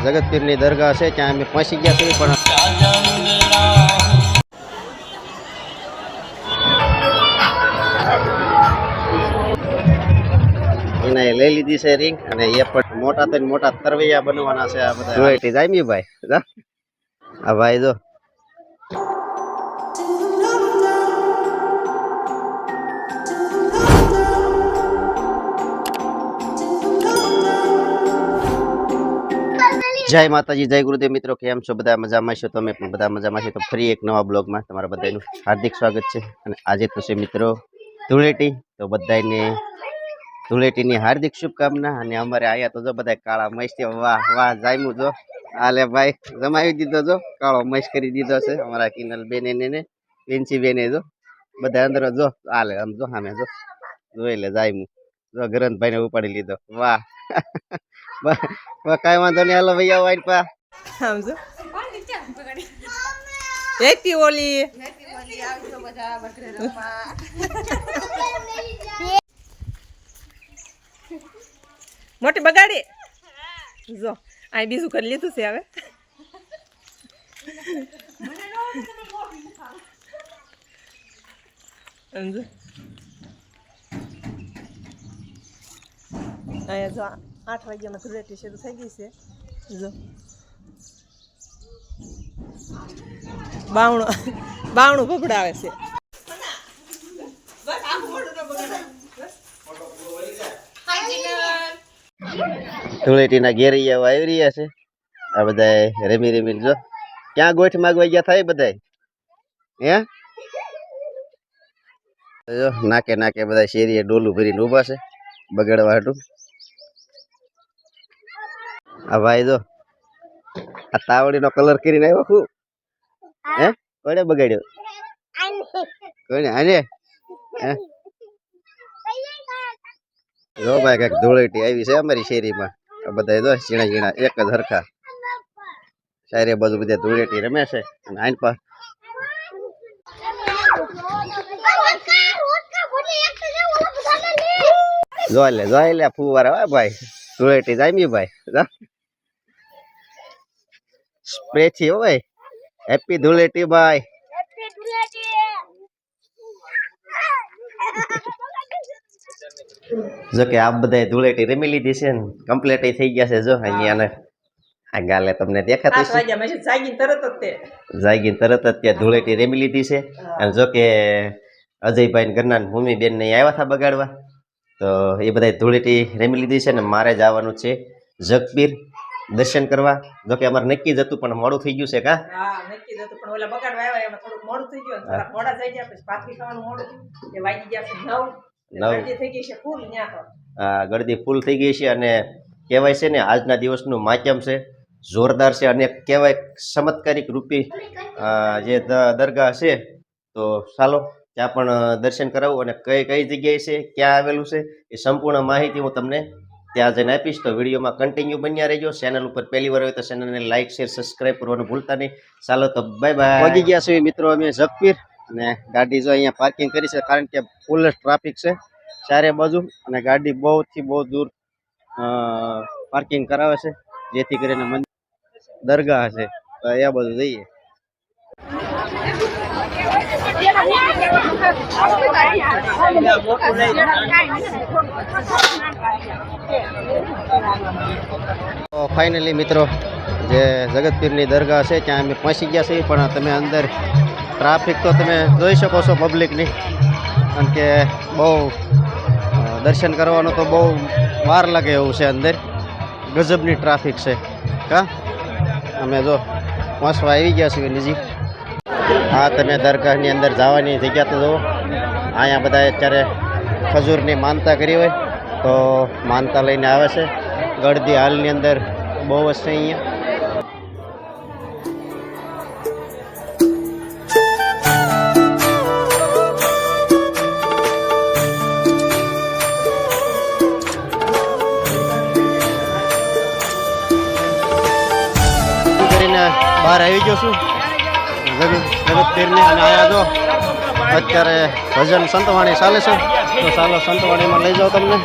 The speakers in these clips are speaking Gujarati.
જગતપીરની દરગાહ છે ત્યાં અમે પહોંચી ગયા છીએ પણ એને લઈ લીધી છે રિંગ અને એ પણ મોટા થઈને મોટા તરવૈયા બનવાના છે આ બધા જોઈટી જામી ભાઈ આ ભાઈ જો જય માતાજી જય ગુરુદેવ મિત્રો કેમ છો બધા મજામાં છો તમે પણ બધા મજામાં છો તો ફરી એક નવા બ્લોગમાં તમારા બધાનું હાર્દિક સ્વાગત છે અને આજે તો છે મિત્રો ધૂળેટી તો બધાને ધૂળેટીની હાર્દિક શુભકામના અને અમારે અહીંયા તો જો બધા કાળા મસ્ત વાહ વાહ જામ્યું જો હાલે ભાઈ જમાવી દીધો જો કાળો મસ્ત કરી દીધો છે અમારા કિનલ બેને ને લિન્સી બેને જો બધા અંદર જો હાલે આમ જો સામે જો જોઈ લે જામ્યું જો ગરંતભાઈ ને ઉપાડી લીધો વાહ કઈ વાંધો નહીં હાલો ભૈયા વાઈટ પા સમજો હેપી હોલી મોટી બગાડી જો આ બીજું કરી લીધું છે હવે સમજો અહીંયા જો 8 વાગ્યામાં ધૂળેટી શરૂ થઈ ગઈ છે જો બાવણું ભભડાવે છે ધૂળેટીના ઘેરિયા આવી રહ્યા છે આ બધા રમી રમી જો ક્યાં ગોઠ માગવા ગયા થાય બધા હે જો નાકે નાકે બધા શેરીએ ડોલું ભરીને ઉભા છે બગાડવા હાટું આ ભાઈ જો આ તાવડીનો કલર કરીને આવ્યો હું હે કોને બગાડ્યો કોને આને જો ભાઈ કઈક ધૂળેટી આવી છે અમારી શેરીમાં આ બધા જો ઝીણા ઝીણા એક જ હરખા શાયરે બાજુ બધા ધૂળેટી રમે છે અને આઈન પર જોઈ લે ફુવારા હોય ભાઈ ધૂળેટી જામી ભાઈ સ્પ્રે થી હો ભાઈ હેપી ધૂળેટી ભાઈ જો કે આ બધા ધૂળેટી રમી લીધી છે ને કમ્પ્લીટ થઈ ગયા છે જો અહીંયા આ ગાલે તમને દેખાતું છે જાગીને તરત જ ત્યાં ધૂળેટી રમી લીધી છે અને જો કે અજયભાઈ ઘરના ભૂમિબેન ને આવ્યા હતા બગાડવા તો એ બધા ધૂળેટી રમી લીધી છે ને મારે જવાનું છે જગપીર દર્શન કરવા જો કે અમારે નક્કી જ હતું પણ મોડું થઈ ગયું છે કા નક્કી જ હતું પણ ઓલા બગાડવા આવ્યા એમાં થોડુંક મોડું થઈ ગયું થોડા મોડા થઈ ગયા પછી પાછી ખાવાનું મોડું એ વાગી ગયા છે 9 ગળદી થઈ ગઈ છે ફૂલ ન્યા તો હા ગળદી ફૂલ થઈ ગઈ છે અને કહેવાય છે ને આજના દિવસનું માધ્યમ છે જોરદાર છે અને કહેવાય ચમત્કારિક રૂપી જે દરગાહ છે તો ચાલો ત્યાં પણ દર્શન કરાવું અને કઈ કઈ જગ્યાએ છે ક્યાં આવેલું છે એ સંપૂર્ણ માહિતી હું તમને ત્યાં જઈને આપીશ તો વિડીયોમાં કન્ટિન્યુ બન્યા રહેજો ચેનલ ઉપર પહેલી વાર હોય તો ચેનલને લાઇક શેર સબસ્ક્રાઇબ કરવાનું ભૂલતા નહીં ચાલો તો બાય બાય પહોંચી ગયા છે મિત્રો અમે જગપીર અને ગાડી જો અહીંયા પાર્કિંગ કરી છે કારણ કે ફૂલ ટ્રાફિક છે ચારે બાજુ અને ગાડી બહુ દૂર પાર્કિંગ કરાવે છે જેથી કરીને મંદિર દરગાહ છે તો એ બધું જઈએ તો ફાઇનલી મિત્રો જે જગતપીરની દરગાહ છે ત્યાં અમે પહોંચી ગયા છીએ પણ તમે અંદર ટ્રાફિક તો તમે જોઈ શકો છો પબ્લિકની કારણ કે બહુ દર્શન કરવાનું તો બહુ વાર લાગે એવું છે અંદર ગજબની ટ્રાફિક છે કા અમે જો પહોંચવા આવી ગયા છીએ નજીક હા તમે દરગાહની અંદર જવાની જગ્યા તો જુઓ અહીંયા બધા અત્યારે ખજૂરની માનતા કરી હોય તો માનતા લઈને આવે છે ગળદી હાલની અંદર બહુ જ છે અહીંયા બહાર આવી ગયો છું જગતપીરની અને આયા જો અત્યારે ભજન સંતવાણી ચાલે છે તો ચાલો સંતવાણીમાં લઈ જાઓ તમને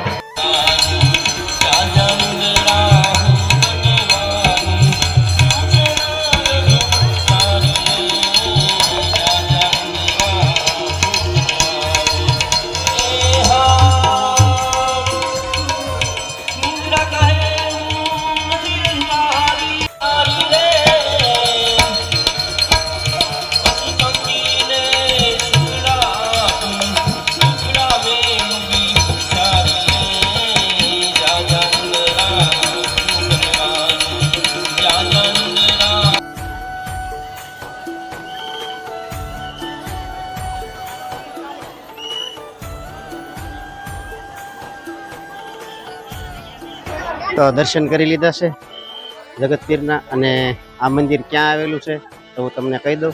તો દર્શન કરી લીધા છે જગતપીરના. અને આ મંદિર ક્યાં આવેલું છે તો હું તમને કહી દઉં.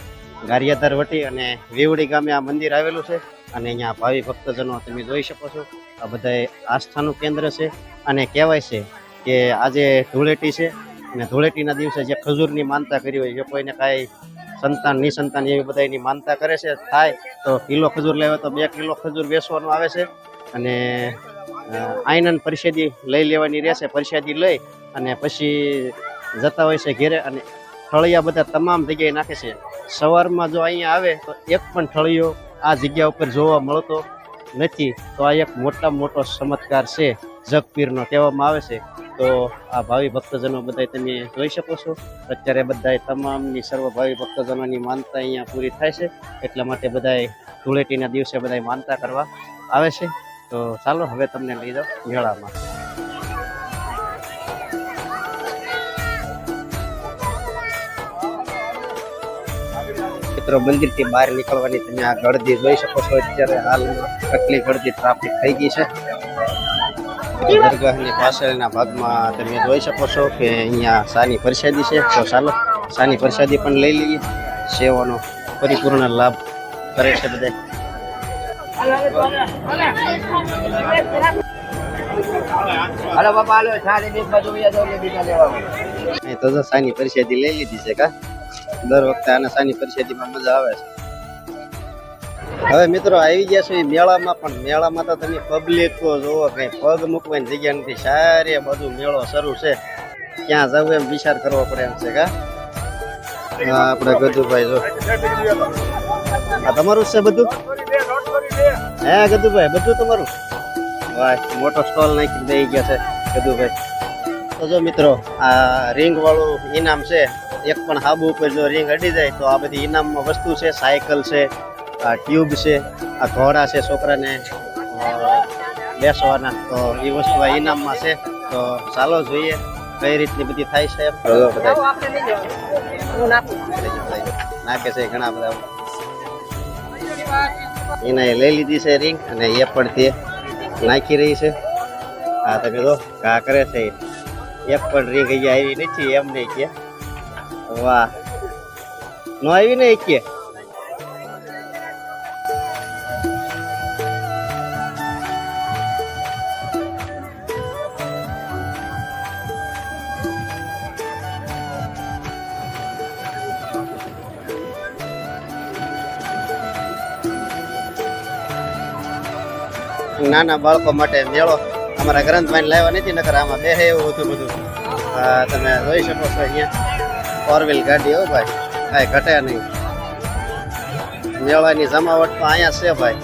ગારિયાધાર વટી અને વેવડી ગામે આ મંદિર આવેલું છે. અને અહીંયા ભાવિ ભક્તજનો તમે જોઈ શકો છો. આ બધા આસ્થાનું કેન્દ્ર છે. અને કહેવાય છે કે આજે ધૂળેટી છે અને ધૂળેટીના દિવસે જે ખજૂરની માનતા કરી હોય, જો કોઈને કાંઈ સંતાન નિસંતાન એવી બધા એની માનતા કરે છે થાય તો કિલો ખજૂર લેવા તો 2 કિલો ખજૂર વેચવાનું આવે છે. અને આઈનન પ્રસાદી લઈ લેવાની રહેશે. પ્રસાદી લઈ અને પછી જતા હોય છે ઘેરે. અને ઠળિયા બધા તમામ જગ્યાએ નાખે છે. સવારમાં જો અહીંયા આવે તો એક પણ ઠળિયો આ જગ્યા ઉપર જોવા મળતો નથી. તો આ એક મોટામાં મોટો ચમત્કાર છે જગપીરનો કહેવામાં આવે છે. તો આ ભાવિ ભક્તજનો બધા તમે જોઈ શકો છો. અત્યારે બધા તમામની સર્વ ભાવિ ભક્તજનોની માનતા અહીંયા પૂરી થાય છે. એટલા માટે બધા ધૂળેટીના દિવસે બધા માનતા કરવા આવે છે. તો ચાલો હવે તમને લઈ જાઓ મેળામાં. મિત્રો મંદિરથી બહાર નીકળવાની તમે આ ગળદી જોઈ શકો છો. અત્યારે હાલમાં કેટલી ગળદી ટ્રાફિક થઈ ગઈ છે. દરગાહની પાછળના ભાગમાં તમે જોઈ શકો છો કે અહીંયા સાની પ્રસાદી છે. તો ચાલો સાની પ્રસાદી પણ લઈ લઈએ. સેવાનો પરિપૂર્ણ લાભ કરે છે બધા. હાલો બાપા હાલો સારી બીજ બાજુ વયા જાવ એટલે બીજા લેવા એ તો જો સાની પ્રસાદી લઈ લીધી છે કા. દર વખતે આના સાની પ્રસાદીમાં મજા આવે છે. હવે મિત્રો આવી ગયા છે મેળામાં. પણ મેળામાં તો તમે પબ્લિક જોવો, કઈ પગ મૂકવાની જગ્યા નથી. સારે બધું મેળો શરૂ છે. ક્યાં જવું એમ વિચાર કરવો પડે એમ છે કા. આપણે ગદુભાઈ જો આ તમારું છે બધું? હે ગદુભાઈ બધું તમારું? વાહ, મોટો સ્ટોલ નાખી દઈ ગયા છે ગદુભાઈ. તો જો મિત્રો આ રિંગ વાળું ઇનામ છે. એક પણ હાબુ ઉપર જો રિંગ અડી જાય તો આ બધી ઇનામમાં વસ્તુ છે. સાયકલ છે, આ ટ્યુબ છે, આ ઘોડા છે છોકરાને બેસવાના. તો એ વસ્તુ આ ઇનામમાં છે. તો ચાલો જોઈએ કઈ રીતની બધી થાય છે. નાખે છે ઘણા બધા. એને લઈ લીધી છે રિંગ અને એ પણ તે નાખી રહી છે. હા તમે જો ઘા કરે છે. એક પણ રિંગ અહીંયા આવી નથી એમ નહીં કે. વાહ, નો આવી ને કે. નાના બાળકો માટે મેળો અમારા ગ્રંથભાઈ લાવ્યા નથી, નકર આમાં બેહે એવું હતું બધું. તમે જોઈ શકો છો અહીંયા 4 વ્હીલ ગાડી. હો ભાઈ, કાંઈ ઘટે નહીં. મેળાની જમાવટ તો અહીંયા છે ભાઈ.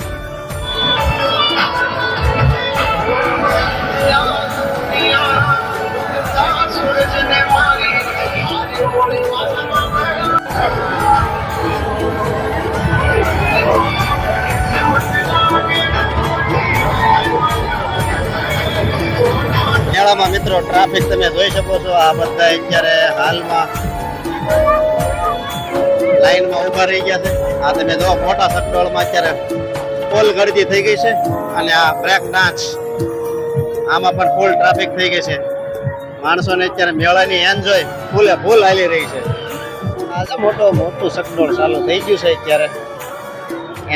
મેળામાં મિત્રો ટ્રાફિક તમે જોઈ શકો છો. આ બધા અત્યારે હાલમાં લાઈનમાં ઉભા રહી ગયા છે. આ તમે જો મોટા સટોળમાં અત્યારે ફૂલ ગળદી થઈ ગઈ છે. અને આ બ્રેક ડાન્સ આમાં પણ ફૂલ ટ્રાફિક થઈ ગઈ છે. માણસોને અત્યારે મેળાની એન્જોય ફૂલે ફૂલ હાલી રહી છે. આજે મોટું સટોળ ચાલુ થઈ ગયું છે. અત્યારે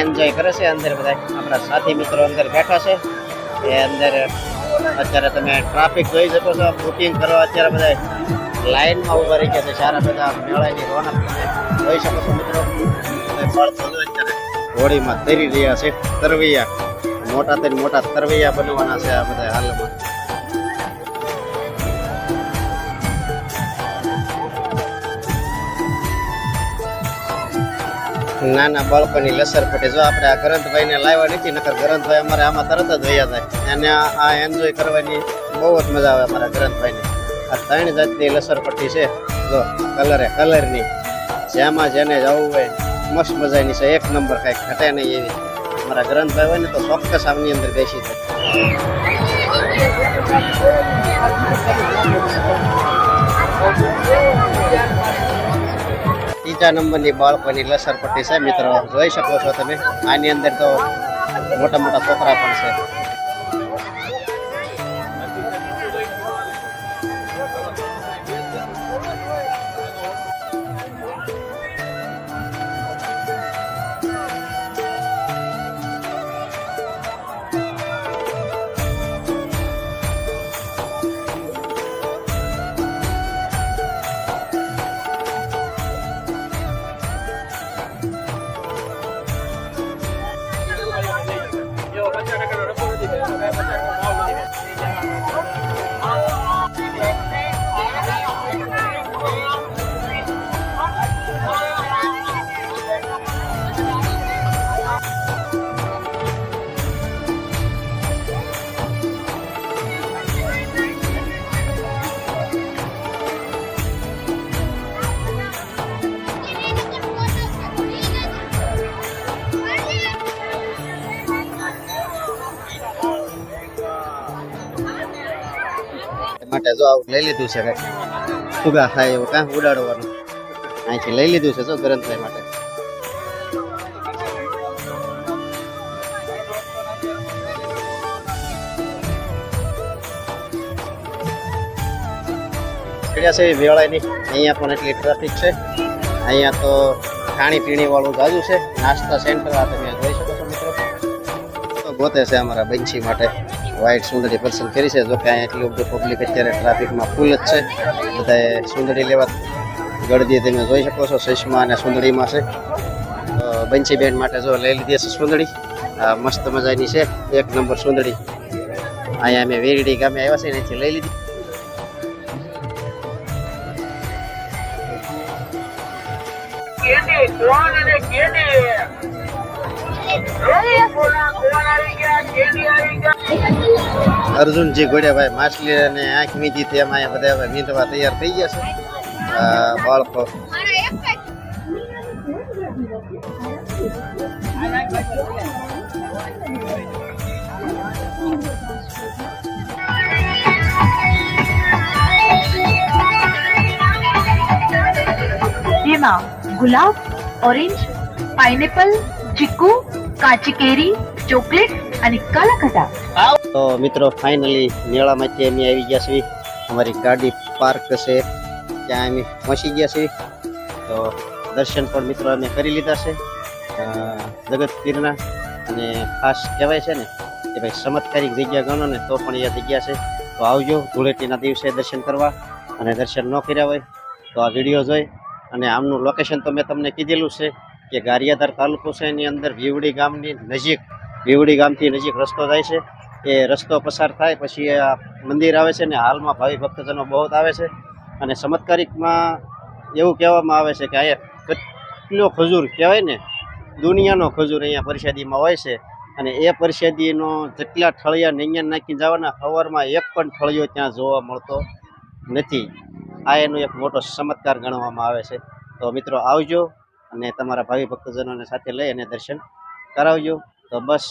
એન્જોય કરે છે અંદર બધા. આપણા સાથી મિત્રો અંદર બેઠા છે. એ અંદર અત્યારે તમે ટ્રાફિક જોઈ શકો છો. બુકિંગ કરવા અત્યારે બધા લાઈનમાં ઉભા રહી ગયા છે. સારા બધા મેળાની રોનક તમે જોઈ શકો છો મિત્રો. અત્યારે હોળીમાં તરી રહ્યા છે તરવૈયા. મોટા તરવૈયા બનવાના છે આ બધા હાલમાં. નાના બાળકોની લસર પટ્ટી જો આપણે આ ગ્રંથભાઈને લાવ્યા નથી, નકર ગ્રંથભાઈ અમારે આમાં તરત જ વયા જાય. અને આ એન્જોય કરવાની બહુ જ મજા આવે અમારા ગ્રંથભાઈને. આ 3 જાતની લસર પટ્ટી છે. જો કલરની જેમાં જેને જવું હોય મસ્ત મજાની છે. એક નંબર, કાંઈક ઘટે નહીં એવી. અમારા ગ્રંથભાઈ હોય ને તો ચોક્કસ આમની અંદર બેસી જાય. ત્રીજા નંબરની બાળકોની લસર પટ્ટી છે મિત્રો. જોઈ શકો છો તમે. આની અંદર તો મોટા છોકરા પણ છે. માટે જો આવું લઈ લીધું છે કંઈક ફુગા થાય એવું કાં ઉડાડવાનું અહીંથી લઈ લીધું છે જો ગ્રંથભાઈ માટે પડ્યા છે વેળાની અહીંયા પણ એટલી ટ્રાફિક છે અહીંયા તો ખાણી પીણી વાળું જાજુ છે નાસ્તા સેન્ટર આ તમે જોઈ શકો છો મિત્રો તો ગોતે છે અમારા બંછી માટે વ્હાઈટ સુંદરી પસંદ કરી છે જો કે અહીંયા એટલું બધું પબ્લિક અત્યારે ટ્રાફિકમાં ફૂલ જ છે બધાએ સુંદરી લેવા ગળદી તમે જોઈ શકો છો ચશ્મા અને સુંદરીમાં છે બંછી બેન માટે જો લઈ લીધી છે સુંદરી આ મસ્ત મજાની છે 1 નંબર સુંદરી અહીંયા અમે વેરડી ગામે આવ્યા છે એનાથી લઈ લીધી અર્જુનજી ગોડિયાભાઈ માછલી અને આંખ મીધી તેમ અહીંયા બધા હવે મીંધવા તૈયાર થઈ ગયા છે બાળકો જેમાં ગુલાબ ઓરેન્જ પાઇનેપલ ચીકુ કાચી કેરી ચોકલેટ અને કાલાખટા તો મિત્રો ફાઇનલી મેળામાંથી અમે આવી ગયા છીએ અમારી ગાડી પાર્ક છે ત્યાં અમે પહોંચી ગયા છીએ તો દર્શન પણ મિત્રો અમે કરી લીધા છે જગત પીરના અને ખાસ કહેવાય છે ને કે ભાઈ ચમત્કારિક જગ્યા ગણો ને તો પણ એ જગ્યા છે તો આવજો ધૂળેટીના દિવસે દર્શન કરવા અને દર્શન ન કર્યા હોય તો આ વિડીયો જોઈ અને આમનું લોકેશન તો મેં તમને કીધેલું છે કે ગારિયાધાર તાલુકો છે એની અંદર વિવડી ગામની નજીક વિવડી ગામથી નજીક રસ્તો જાય છે એ રસ્તો પસાર થાય પછી આ મંદિર આવે છે ને હાલમાં ભાવિ ભક્તજનો બહુ આવે છે અને ચમત્કારિકમાં એવું કહેવામાં આવે છે કે અહીંયા કેટલો ખજૂર કહેવાય ને દુનિયાનો ખજૂર અહીંયા પરિષદીમાં હોય છે અને એ પરિષદીનો જેટલા ઠળિયા નૈયા નાખીને જવાના સવારમાં એક પણ ઠળિયો ત્યાં જોવા મળતો નથી આ એનો એક મોટો ચમત્કાર ગણવામાં આવે છે તો મિત્રો આવજો અને તમારા ભાવિ ભક્તજનોને સાથે લઈ અને દર્શન કરાવજો તો બસ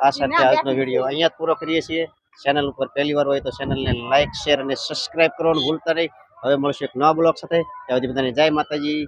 આ સાથે આજનો વિડીયો અહીંયા જ પૂરો કરીએ છીએ ચેનલ ઉપર પહેલી વાર હોય તો ચેનલને લાઇક શેર અને સબસ્ક્રાઇબ કરવાનું ભૂલતા નહીં હવે મળશું એક નવા બ્લોગ સાથે ત્યાં સુધી બધાને જય માતાજી